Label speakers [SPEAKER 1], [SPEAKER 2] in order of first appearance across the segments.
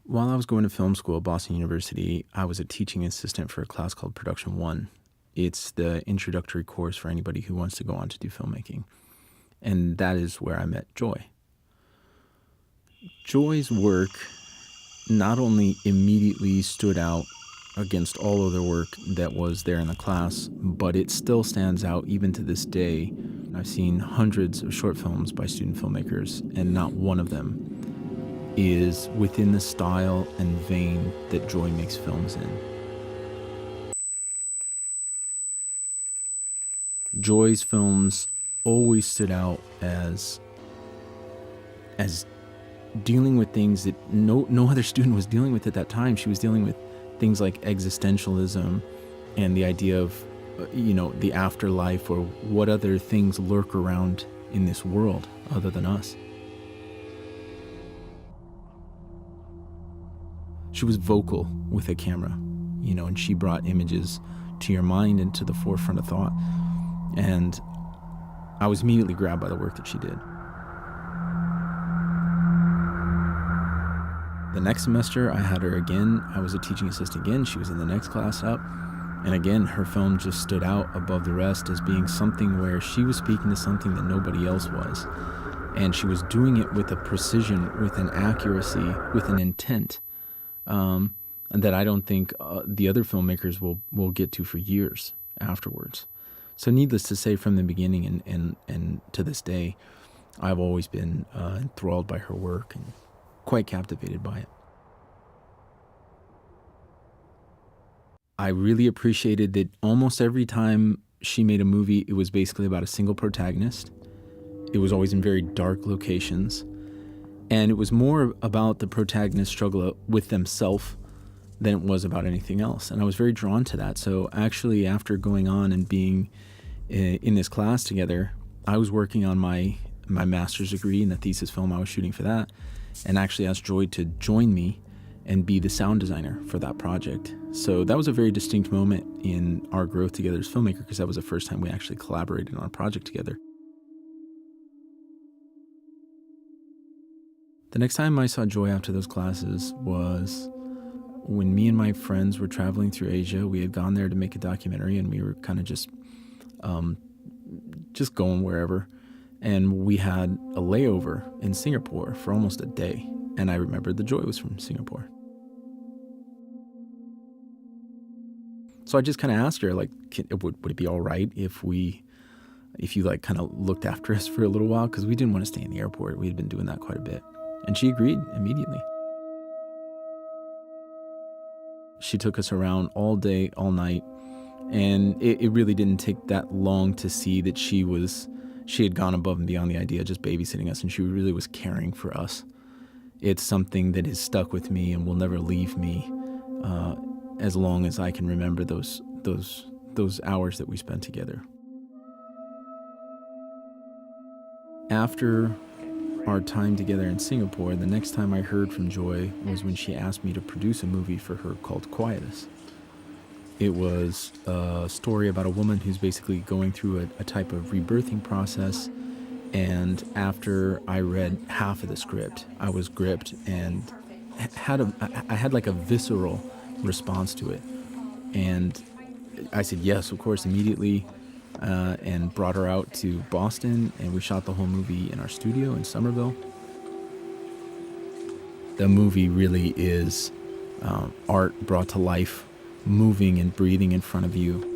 [SPEAKER 1] While I was going to film school at Boston University, I was a teaching assistant for a class called Production 1. It's the introductory course for anybody who wants to go on to do filmmaking. And that is where I met Joy. Joy's work not only immediately stood out against all other work that was there in the class, but it still stands out even to this day. I've seen hundreds of short films by student filmmakers, and not one of them is within the style and vein that Joy makes films in. Joy's films always stood out as dealing with things that no other student was dealing with at that time. She was dealing with things like existentialism and the idea of, the afterlife, or what other things lurk around in this world other than us. She was vocal with a camera, and she brought images to your mind and to the forefront of thought. And I was immediately grabbed by the work that she did. The next semester, I had her again. I was a teaching assistant again. She was in the next class up. And again, her film just stood out above the rest as being something where she was speaking to something that nobody else was. And she was doing it with a precision, with an accuracy, with an intent that I don't think the other filmmakers will get to for years afterwards. So needless to say, from the beginning and to this day, I've always been enthralled by her work and quite captivated by it. I really appreciated that almost every time she made a movie, it was basically about a single protagonist. It was always in very dark locations. And it was more about the protagonist's struggle with themselves than it was about anything else. And I was very drawn to that. So actually, after going on and being in this class together, I was working on my master's degree in the thesis film. I was shooting for that, and actually asked Joy to join me and be the sound designer for that project. So that was a very distinct moment in our growth together as filmmaker, because that was the first time we actually collaborated on a project together. The next time I saw Joy after those classes was when me and my friends were traveling through Asia. We had gone there to make a documentary, and we were kind of just going wherever. And we had a layover in Singapore for almost a day. And I remembered that Joy was from Singapore. So I just kind of asked her, would it be all right if you kind of looked after us for a little while? Because we didn't want to stay in the airport. We had been doing that quite a bit. And she agreed immediately. She took us around all day, all night. And it really didn't take that long to see that she had gone above and beyond the idea of just babysitting us, and she really was caring for us. It's something that has stuck with me and will never leave me as long as I can remember those hours that we spent together. After our time together in Singapore, the next time I heard from Joy was when she asked me to produce a movie for her called Quietus. It was a story about a woman who's basically going through a type of rebirthing process. And after I read half of the script, I was gripped and I had like a visceral response to it. And I said yes, of course, immediately, and brought her out to Boston, and we shot the whole movie in our studio in Somerville. The movie really is art brought to life, moving and breathing in front of you.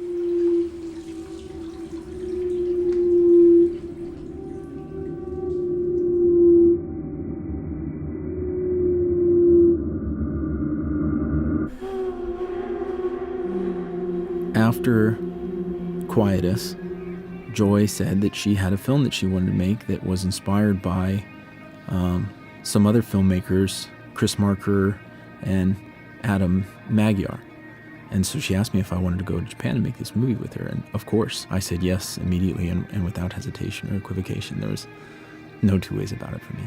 [SPEAKER 1] After Quietus, Joy said that she had a film that she wanted to make that was inspired by some other filmmakers, Chris Marker and Adam Magyar. And so she asked me if I wanted to go to Japan and make this movie with her. And of course, I said yes immediately and without hesitation or equivocation. There was no two ways about it for me.